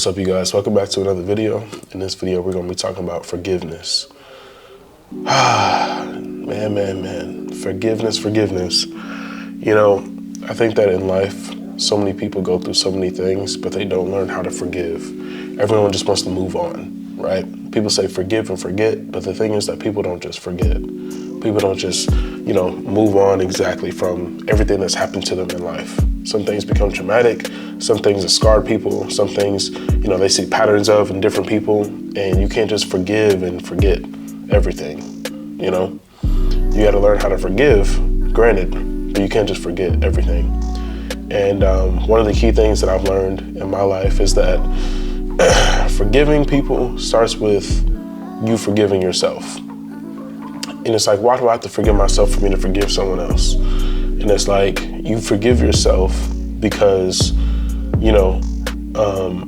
What's up, you guys? Welcome back to another video. In this video, we're going to be talking about forgiveness. Man. Forgiveness. You know, I think that in life, so many people go through so many things, but they don't learn how to forgive. Everyone just wants to move on, right? People say forgive and forget, but the thing is that people don't just forget. People don't just, move on exactly from everything that's happened to them in life. Some things become traumatic, some things that scar people, some things, they see patterns of in different people, and you can't just forgive and forget everything, You gotta learn how to forgive, granted, but you can't just forget everything. And one of the key things that I've learned in my life is that forgiving people starts with you forgiving yourself. And it's like, why do I have to forgive myself for me to forgive someone else? And it's like, you forgive yourself because,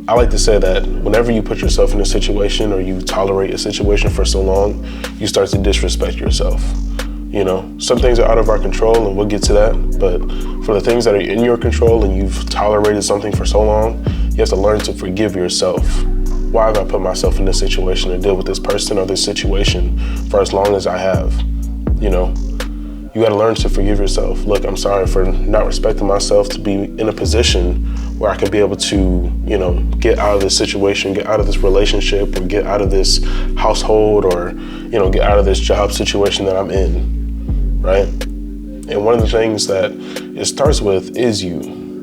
I like to say that whenever you put yourself in a situation or you tolerate a situation for so long, you start to disrespect yourself. Some things are out of our control and we'll get to that. But for the things that are in your control and you've tolerated something for so long, you have to learn to forgive yourself. Why have I put myself in this situation to deal with this person or this situation for as long as I have? You got to learn to forgive yourself. Look, I'm sorry for not respecting myself to be in a position where I can be able to, get out of this situation, get out of this relationship, or get out of this household, or, get out of this job situation that I'm in, right? And one of the things that it starts with is you.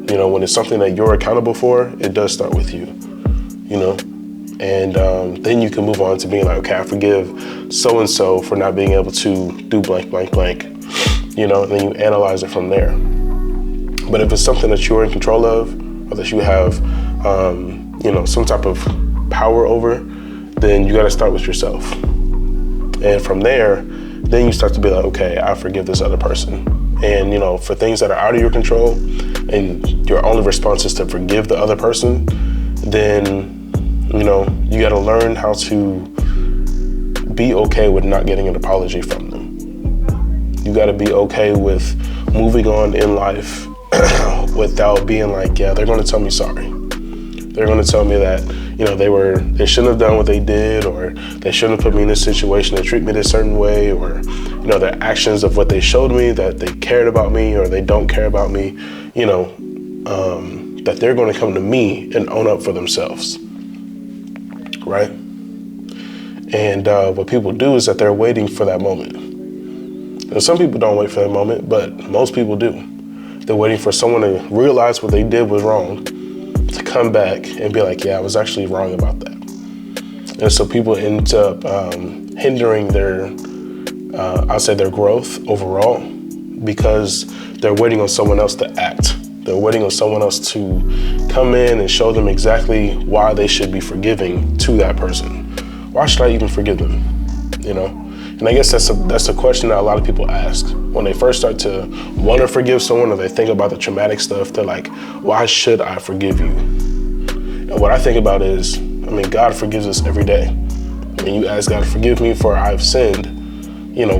When it's something that you're accountable for, it does start with you, And then you can move on to being like, okay, I forgive so-and-so for not being able to do blank, blank, blank, and then you analyze it from there. But if it's something that you're in control of, or that you have, some type of power over, then you got to start with yourself. And from there, then you start to be like, okay, I forgive this other person. And, for things that are out of your control and your only response is to forgive the other person, then you got to learn how to be okay with not getting an apology from them. You got to be okay with moving on in life without being like, yeah, they're going to tell me sorry. They're going to tell me that, they shouldn't have done what they did, or they shouldn't have put me in this situation to treat me this certain way, or, their actions of what they showed me that they cared about me or they don't care about me, that they're going to come to me and own up for themselves. Right? And what people do is that they're waiting for that moment. And some people don't wait for that moment, but most people do. They're waiting for someone to realize what they did was wrong, to come back and be like, yeah, I was actually wrong about that. And so people end up hindering their growth overall because they're waiting on someone else to act. They're waiting on someone else to come in and show them exactly why they should be forgiving to that person. Why should I even forgive them? And I guess that's a question that a lot of people ask when they first start to want to forgive someone, or they think about the traumatic stuff. They're like, why should I forgive you? And what I think about is, God forgives us every day. When you ask God to forgive me for I've sinned,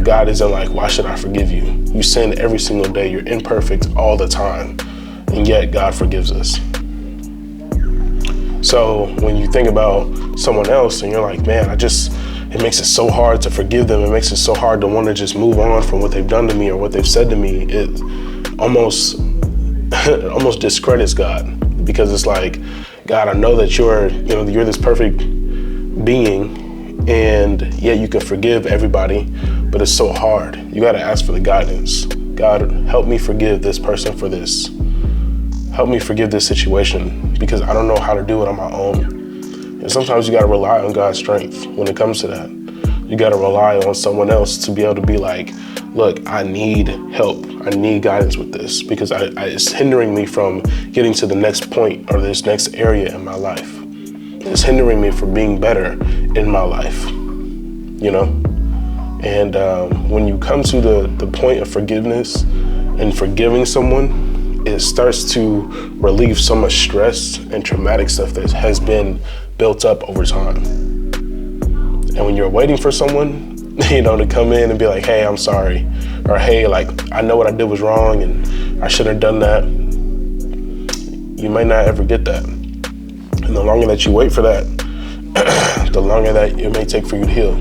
God isn't like, why should I forgive you? You sin every single day. You're imperfect all the time. And yet God forgives us. So when you think about someone else and you're like, man, it makes it so hard to forgive them. It makes it so hard to want to just move on from what they've done to me or what they've said to me. It almost discredits God, because it's like, God, I know that you're this perfect being, and yet you can forgive everybody, but it's so hard. You got to ask for the guidance. God, help me forgive this person for this. Help me forgive this situation, because I don't know how to do it on my own. And sometimes you got to rely on God's strength when it comes to that. You got to rely on someone else to be able to be like, look, I need help. I need guidance with this, because it's hindering me from getting to the next point or this next area in my life. It's hindering me from being better in my life, And when you come to the point of forgiveness and forgiving someone, it starts to relieve so much stress and traumatic stuff that has been built up over time. And when you're waiting for someone, to come in and be like, hey, I'm sorry, or hey, like, I know what I did was wrong and I shouldn't have done that, you might not ever get that. And the longer that you wait for that, the longer that it may take for you to heal.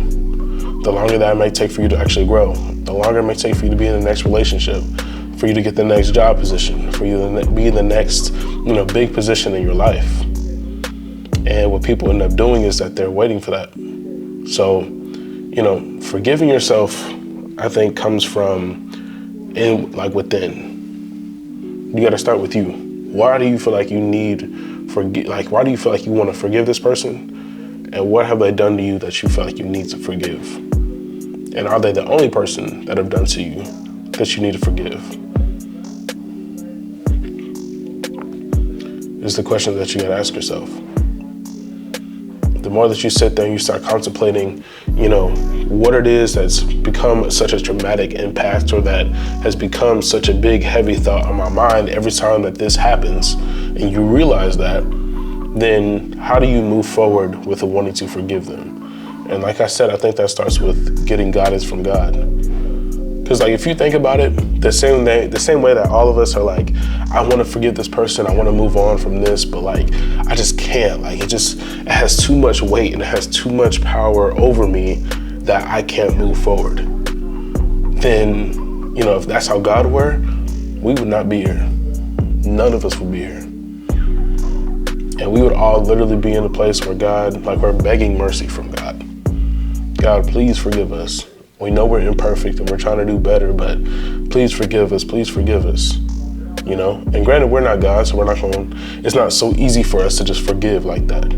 The longer that it may take for you to actually grow. The longer it may take for you to be in the next relationship, for you to get the next job position, for you to be in the next, big position in your life. And what people end up doing is that they're waiting for that. So, forgiving yourself, I think, comes from within. You got to start with you. Why do you feel like you why do you feel like you want to forgive this person? And what have they done to you that you feel like you need to forgive? And are they the only person that have done to you that you need to forgive? Is the question that you got to ask yourself. The more that you sit there and you start contemplating, what it is that's become such a traumatic impact, or that has become such a big, heavy thought on my mind every time that this happens, and you realize that, then how do you move forward with wanting to forgive them? And like I said, I think that starts with getting guidance from God. Because if you think about it, the same way that all of us are like, I want to forgive this person, I want to move on from this, but I just can't. It has too much weight and it has too much power over me that I can't move forward. Then, if that's how God were, we would not be here. None of us would be here. And we would all literally be in a place where we're begging mercy from God. God, please forgive us. We know we're imperfect and we're trying to do better, but please forgive us. Please forgive us. And granted, we're not God, so it's not so easy for us to just forgive like that,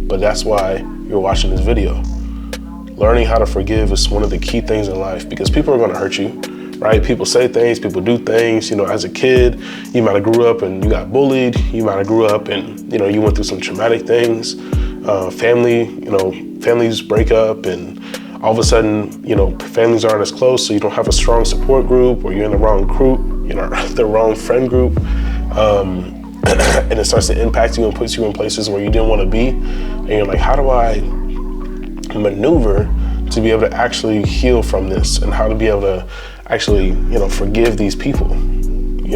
but that's why you're watching this video. Learning how to forgive is one of the key things in life, because people are going to hurt you, right? People say things, people do things. As a kid, you might have grew up and you got bullied. You might have grew up and, you went through some traumatic things. Families break up, and all of a sudden, families aren't as close, so you don't have a strong support group, or you're in the wrong group, the wrong friend group. And it starts to impact you and puts you in places where you didn't want to be. And you're like, how do I maneuver to be able to actually heal from this, and how to be able to actually, forgive these people, And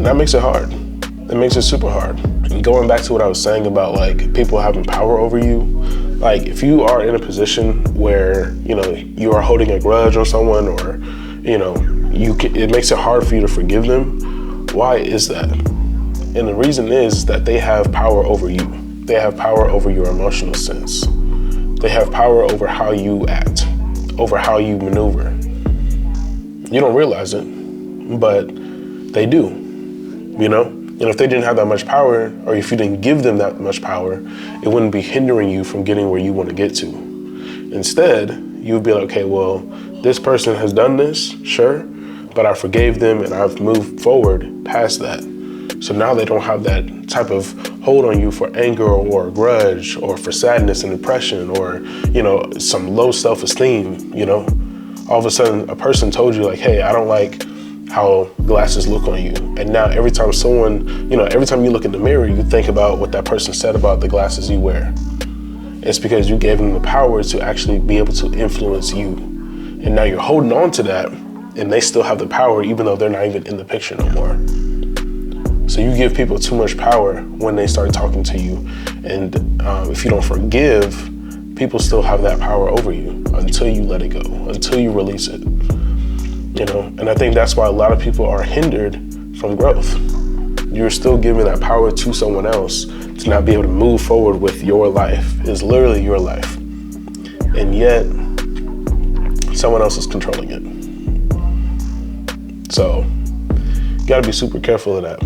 that makes it hard. It makes it super hard. And going back to what I was saying about people having power over you, if you are in a position where, you are holding a grudge on someone, or, it makes it hard for you to forgive them. Why is that? And the reason is that they have power over you. They have power over your emotional sense. They have power over how you act, over how you maneuver. You don't realize it, but they do, And if they didn't have that much power, or if you didn't give them that much power, it wouldn't be hindering you from getting where you want to get to. Instead, you would be like, okay, well, this person has done this, sure, but I forgave them and I've moved forward past that. So now they don't have that type of hold on you for anger or a grudge, or for sadness and depression, or, some low self-esteem, All of a sudden, a person told you hey, I don't like how glasses look on you. And now every time every time you look in the mirror, you think about what that person said about the glasses you wear. It's because you gave them the power to actually be able to influence you. And now you're holding on to that, and they still have the power even though they're not even in the picture no more. So you give people too much power when they start talking to you. And if you don't forgive, people still have that power over you until you let it go, until you release it. And I think that's why a lot of people are hindered from growth. You're still giving that power to someone else to not be able to move forward with your life. It's literally your life. And yet, someone else is controlling it. So, you gotta be super careful of that.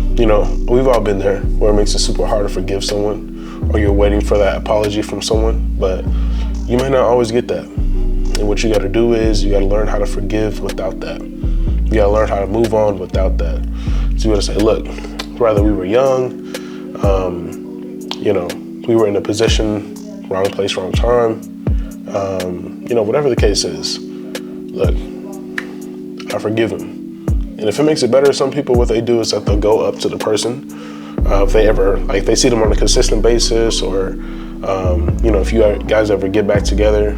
We've all been there, where it makes it super hard to forgive someone, or you're waiting for that apology from someone, but you might not always get that. And what you gotta do is, you gotta learn how to forgive without that. You gotta learn how to move on without that. So you gotta say, look, whether we were young, we were in a position, wrong place, wrong time, whatever the case is, look, I forgive him. And if it makes it better, some people, what they do is that they'll go up to the person. If they see them on a consistent basis, or, if you guys ever get back together,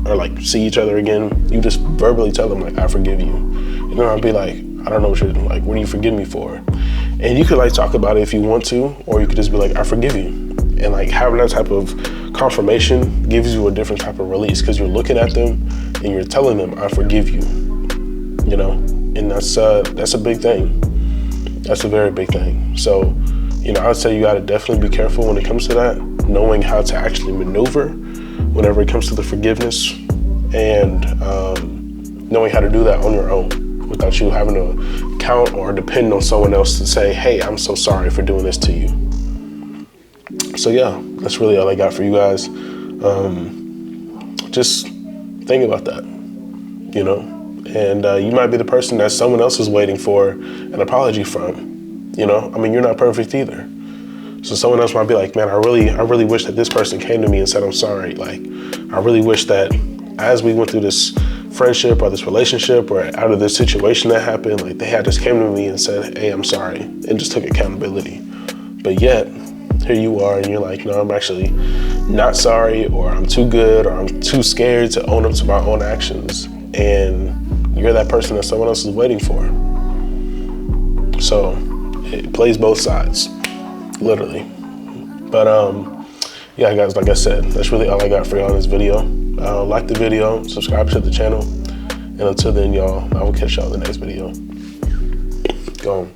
or see each other again, you just verbally tell them I forgive you. And then I'll be like, I don't know what what do you forgive me for? And you could talk about it if you want to, or you could just be like, I forgive you. And like having that type of confirmation gives you a different type of release, because you're looking at them and you're telling them, I forgive you, you know? And that's a big thing. That's a very big thing. So, you know, I'd say you gotta definitely be careful when it comes to that, knowing how to actually maneuver whenever it comes to the forgiveness, and knowing how to do that on your own without you having to count or depend on someone else to say, hey, I'm so sorry for doing this to you. So yeah, that's really all I got for you guys. Just think about that, you know? And you might be the person that someone else is waiting for an apology from, you know? I mean, you're not perfect either. So someone else might be like, man, I really wish that this person came to me and said, I'm sorry. Like, I really wish that as we went through this friendship or this relationship or out of this situation that happened, like they had just came to me and said, hey, I'm sorry, and just took accountability. But yet, here you are and you're like, no, I'm actually not sorry, or I'm too good, or I'm too scared to own up to my own actions. And you're that person that someone else is waiting for. So it plays both sides, literally. But yeah, guys, like I said, that's really all I got for y'all in this video. Like the video, subscribe to the channel, and until then, y'all, I will catch y'all in the next video. Go on.